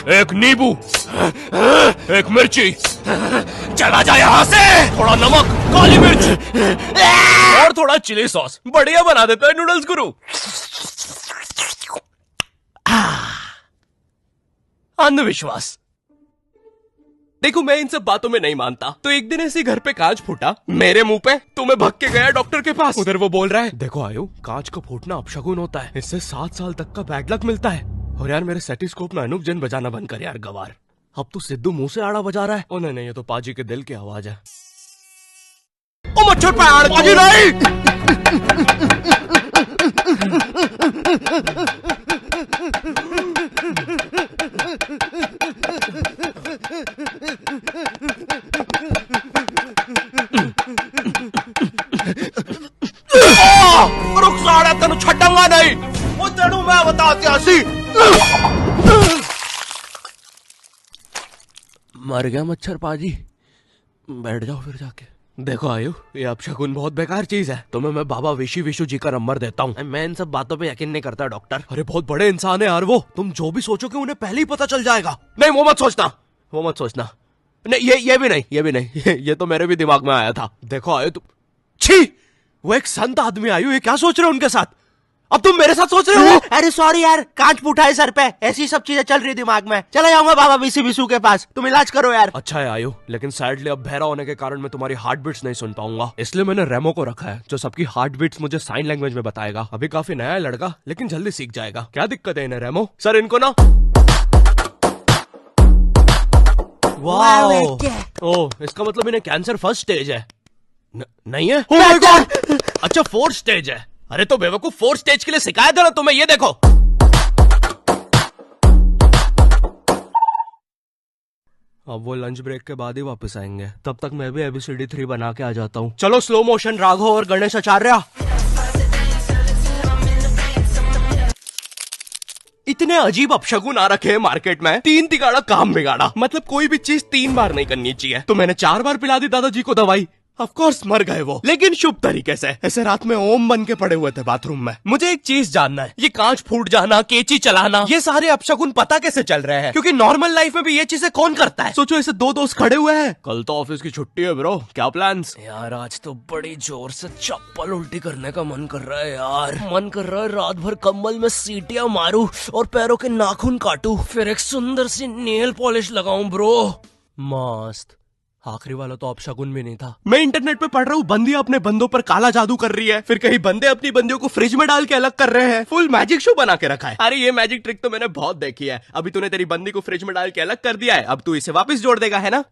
एक नींबू, एक मिर्ची, चला जा यहाँ से। थोड़ा नमक, काली मिर्च और थोड़ा चिली सॉस। बढ़िया बना देता है नूडल्स गुरु। अंधविश्वास। देखो मैं इन सब बातों में नहीं मानता, तो एक दिन ऐसे घर पे कांच फूटा मेरे मुंह पे, तो मैं भाग के गया डॉक्टर के पास। उधर वो बोल रहा है, देखो आयु, कांच का फूटना अपशगुन होता है, इससे 7 साल तक का बैड लक मिलता है। और यार मेरे सेटिस्कोप में अनूप जैन बजाना बंद कर यार गवार। अब तो सिद्धू मुंह से आड़ा बजा रहा है। ओ नहीं, ये तो पाजी के दिल की आवाज है। ओ मच्छर पहाड़ पाजी नहीं। रुक साड़ा, तेन छड़ूंगा नहीं। वो तेनू मैं बता सी। मर गया मच्छर पाजी। बैठ जाओ फिर जाके। देखो आयु, ये अपशगुन बहुत बेकार चीज है। तुम्हें मैं बाबा विशी विशु जी का नंबर देता हूँ। मैं इन सब बातों पे यकीन नहीं करता डॉक्टर। अरे बहुत बड़े इंसान है यार वो, तुम जो भी सोचोगे उन्हें पहले ही पता चल जाएगा। नहीं वो मत सोचना, वो मत सोचना। नहीं ये भी नहीं, ये भी नहीं। ये तो मेरे भी दिमाग में आया था। देखो आयु तुम, छी, वो एक संत आदमी आयु, ये क्या सोच रहे हो उनके साथ? अब तुम मेरे साथ सोच रहे हो? अरे सॉरी यार, कांच फूटा है सर पे, ऐसी सब चीजें चल रही दिमाग में। चला जाऊंगा बाबा विशी विशु के पास, तुम इलाज करो यार। अच्छा है आयु, लेकिन सैडली अब बहरा होने के कारण मैं तुम्हारी हार्ट बीट्स नहीं सुन पाऊंगा, इसलिए मैंने रेमो को रखा है जो सबकी हार्ट बीट्स मुझे साइन लैंग्वेज में बताएगा। अभी काफी नया है लड़का, लेकिन जल्दी सीख जाएगा। क्या दिक्कत है इन्हें रेमो? सर इनको ना, वाओ, ओह इसका मतलब इन्हें कैंसर फर्स्ट स्टेज है। नहीं है? oh my God! अच्छा 4th स्टेज है। अरे तो बेवकूफ 4th स्टेज के लिए सिखाया था ना तुम्हें, ये देखो। अब वो लंच ब्रेक के बाद ही वापस आएंगे, तब तक मैं भी ABCD 3 बना के आ जाता हूँ। चलो स्लो मोशन राघव और गणेश आचार्य। इतने अजीब अपशगुन आ रखे हैं मार्केट में। 3 तिगाड़ा काम बिगाड़ा, मतलब कोई भी चीज 3 बार नहीं करनी चाहिए। तो मैंने 4 बार पिला दी दादाजी को दवाई। ऑफ कोर्स मर गए वो, लेकिन शुभ तरीके से। ऐसे रात में ओम बन के पड़े हुए थे बाथरूम में। मुझे एक चीज जानना है, ये कांच फूट जाना, केची चलाना, ये सारे अपशगुन पता कैसे चल रहे हैं? क्योंकि नॉर्मल लाइफ में भी ये चीजें कौन करता है? सोचो ऐसे 2 दोस्त खड़े हुए हैं, कल तो ऑफिस की छुट्टी है ब्रो, क्या प्लान्स? यार आज तो बड़ी जोर से चप्पल उल्टी करने का मन कर रहा है यार। मन कर रहा है रात भर कम्बल में सीटियां मारूं और पैरों के नाखून काटूं, फिर एक सुंदर सी नेल पॉलिश लगाऊं ब्रो। मस्त। आखिरी वाला तो अपशगुन भी नहीं था। मैं इंटरनेट पे पढ़ रहा हूँ, बंदियां अपने बंदों पर काला जादू कर रही है, फिर कहीं बंदे अपनी बंदियों को फ्रिज में डाल के अलग कर रहे हैं। फुल मैजिक शो बना के रखा है। अरे ये मैजिक ट्रिक तो मैंने बहुत देखी है। अभी तूने तेरी बंदी को फ्रिज में डाल के अलग कर दिया है, अब तू इसे वापस जोड़ देगा, है ना?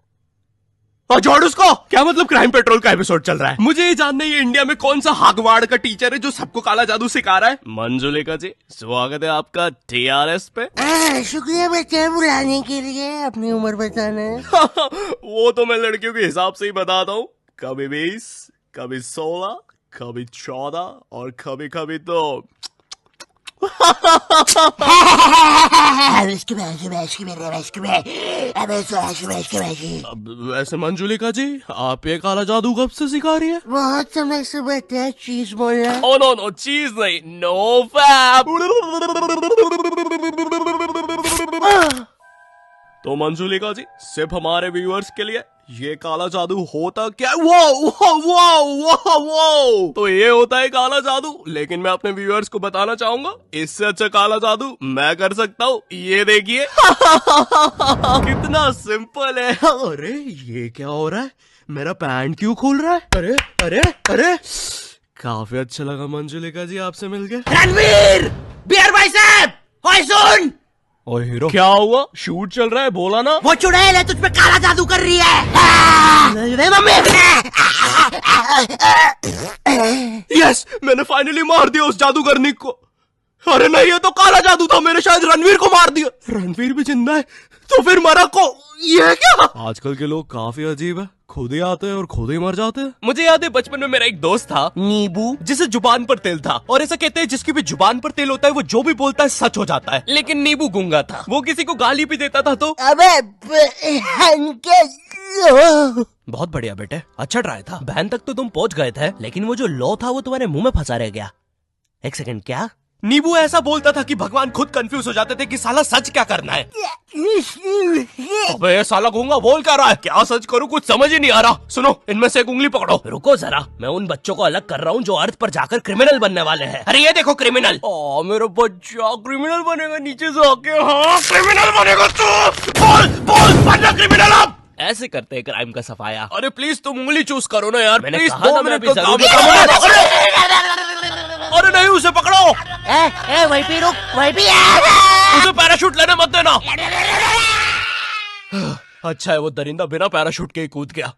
और जोड़ उसको। क्या मतलब क्राइम पेट्रोल का एपिसोड चल रहा है? मुझे ये जानना है, ये इंडिया में कौन सा हागवाड़ का टीचर है जो सबको काला जादू सिखा रहा है? मंजुलिका जी स्वागत है आपका TRS पे। शुक्रिया बेटे बुलाने के लिए, अपनी उम्र बताना। वो तो मैं लड़कियों के हिसाब से ही बताता हूँ, कभी 20, कभी 16, कभी 14 और कभी कभी तो वैसे मंजुलिका जी आप ये काला जादू कब से सिखा रही है? बहुत समय से बेटे, चीज बोलना। ओ नो चीज नहीं, नो फैप। तो मंजुलिका जी सिर्फ हमारे व्यूअर्स के लिए, ये काला जादू होता क्या? वो तो ये होता है काला जादू, लेकिन मैं अपने व्यूअर्स को बताना चाहूंगा, इससे अच्छा काला जादू मैं कर सकता हूँ। ये देखिए। कितना सिंपल है। अरे ये क्या हो रहा है? मेरा पैंट क्यों खोल रहा है? अरे अरे अरे, काफी अच्छा लगा मंजुलिका जी आपसे मिलके। रणवीर, बियर भाई साहब, ओए सुन। ओए हीरो, क्या हुआ? शूट चल रहा है, बोला ना। वो चुड़ैल है, तुझ पे काला जादू कर रही है। मम्मी। यस, मैंने फाइनली मार दिया उस जादूगरनी को। अरे नहीं, ये तो काला जादू था, मैंने शायद रणवीर को मार दिया। रणवीर भी जिंदा है, तो फिर मरा को ये क्या? आजकल के लोग काफी अजीब है, खुद ही आते हैं और खुद ही मर जाते हैं। मुझे याद है बचपन में मेरा एक दोस्त था नींबू, जिसे जुबान पर तेल था, और ऐसा कहते हैं जिसकी भी जुबान पर तेल होता है वो जो भी बोलता है सच हो जाता है। लेकिन नींबू गूंगा था, वो किसी को गाली भी देता था तो। अबे बहुत बढ़िया बेटे, अच्छा ट्राई था। बहन तक तो तुम पहुंच गए थे, लेकिन वो जो लॉ था वो तुम्हारे मुंह में फंसा रह गया। एक सेकंड, क्या? नींबू ऐसा बोलता था कि भगवान खुद कंफ्यूज हो जाते थे कि साला सच क्या करना है। अबे ये साला गूंगा बोल क्या रहा है? क्या सच करूं कुछ समझ ही नहीं आ रहा। सुनो, इनमें से एक उंगली पकड़ो। रुको जरा, मैं उन बच्चों को अलग कर रहा हूँ जो अर्थ पर जाकर क्रिमिनल बनने वाले हैं। अरे ये देखो क्रिमिनल। मेरा बच्चा क्रिमिनल बनेगा नीचे से आके। हाँ क्रिमिनल बनेगा तू। बोल बोल बनना क्रिमिनल अब। ऐसे करते हैं क्राइम का सफाया। अरे प्लीज तुम उंगली चूज करो ना यार। मैंने कहा ना मैं अभी जरूर। अरे नहीं, उसे पकड़ो। वहीं पे रुक, वहीं पे। उसे पैराशूट लेने मत देना। अच्छा है वो दरिंदा बिना पैराशूट के ही कूद गया।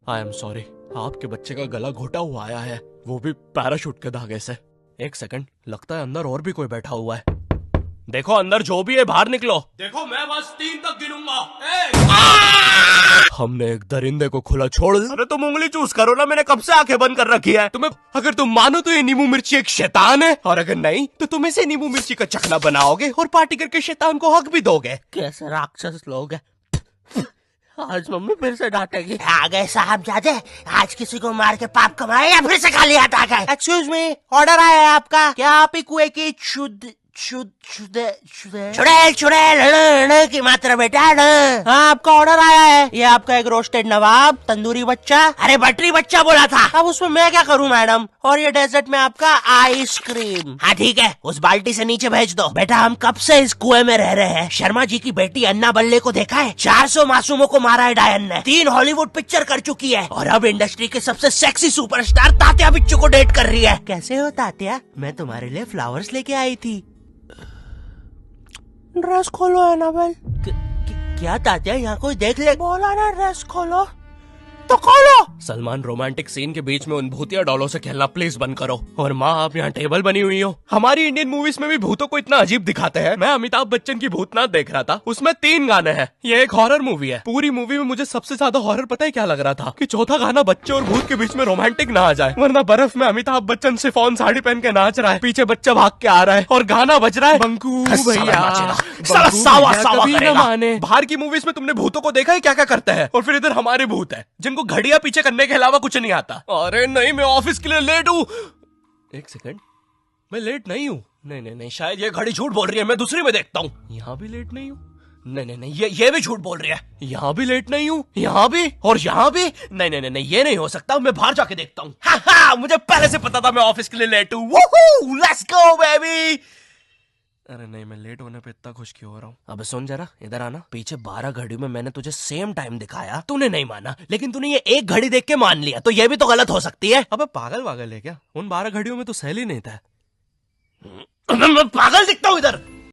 आई एम सॉरी, आपके बच्चे का गला घोटा हुआ आया है, वो भी पैराशूट के धागे से। एक सेकंड, लगता है अंदर और भी कोई बैठा हुआ है। देखो अंदर जो भी है बाहर निकलो। देखो मैं बस 3 तक गिनूंगा। हमने एक दरिंदे को खुला छोड़। अरे तुम उंगली चूज करो ना, मैंने कब से आंखें बंद कर रखी है। तुम्हें अगर तुम मानो तो ये नींबू मिर्ची एक शैतान है, और अगर नहीं तो तुम इसे नींबू मिर्ची का चखना बनाओगे और पार्टी करके शैतान को हक भी दोगे। कैसे राक्षस लोग हैं। आज मम्मी फिर से डांटेगी। आ गए साहबजादे, आज किसी को मार के पाप कमाए या फिर से खाली हाथ आ गए। एक्सक्यूज मी, ऑर्डर आया है आपका। क्या आप ही कुएं की चुड़ैल की मात्रा बेटा। हाँ आपका ऑर्डर आया है। ये आपका एक रोस्टेड नवाब, तंदूरी बच्चा। अरे बटरी बच्चा बोला था। अब उसमें मैं क्या करूँ मैडम। और ये डेजर्ट में आपका आइसक्रीम। हाँ ठीक है, उस बाल्टी से नीचे भेज दो। बेटा हम कब से इस कुएं में रह रहे हैं। शर्मा जी की बेटी अन्ना बल्ले को देखा है। 400 मासूमों को मारा है डायन ने। 3 हॉलीवुड पिक्चर कर चुकी है और अब इंडस्ट्री के सबसे सेक्सी सुपरस्टार तात्या बिच्चू को डेट कर रही है। कैसे हो तात्या? मैं तुम्हारे लिए फ्लावर्स लेके आई थी। ड्रेस खोलो एनाबेल। क्या तात्या, यहाँ कोई देख ले। बोला ना ड्रेस खोलो तो खोलो। सलमान रोमांटिक सीन के बीच में उन भूतिया डॉलों से खेलना प्लीज बंद करो। और माँ आप यहाँ टेबल बनी हुई हो। हमारी इंडियन मूवीज में भी भूतों को इतना अजीब दिखाते हैं। मैं अमिताभ बच्चन की भूतनाथ देख रहा था, उसमें 3 गाने हैं। ये एक हॉरर मूवी है। पूरी मूवी में मुझे सबसे ज्यादा हॉरर पता है क्या लग रहा था, कि चौथा गाना बच्चे और भूत के बीच में रोमांटिक ना आ जाए। वरना बर्फ में अमिताभ बच्चन सिफॉन साड़ी पहन के नाच रहा है, पीछे बच्चा भाग के आ रहा है और गाना बज रहा है बंकू भैया माने। बाहर की मूवीज में तुमने भूतों को देखा है क्या क्या करते हैं, और फिर इधर हमारे भूत है जिनको घड़ियां पीछे करने के अलावा कुछ नहीं आता। अरे नहीं, मैं ऑफिस के लिए लेट हूँ। एक सेकंड, मैं लेट नहीं हूँ। नहीं, शायद ये घड़ी झूठ बोल रही है। मैं दूसरी में देखता हूँ। यहाँ भी लेट नहीं हूँ। नहीं, ये भी झूठ बोल रही है। यहाँ भी लेट नहीं हूँ, यहाँ भी और यहाँ भी। नहीं, ये नहीं हो सकता। मैं बाहर जाके देखता हूँ। हाँ, मुझे पहले से पता था मैं ऑफिस के लिए लेट हूँ। Let's go baby. अरे नहीं, मैं लेट होने पे इतना खुश क्यों हो रहा हूँ। अब सुन जरा, इधर आना। पीछे 12 घड़ियों में मैंने तुझे सेम टाइम दिखाया, तूने नहीं माना, लेकिन तूने ये एक घड़ी देख के मान लिया, तो ये भी तो गलत हो सकती है। अबे पागल वागल है क्या? उन 12 घड़ियों में तो सैल ही नहीं था। मैं पागल दिखता हूँ इधर।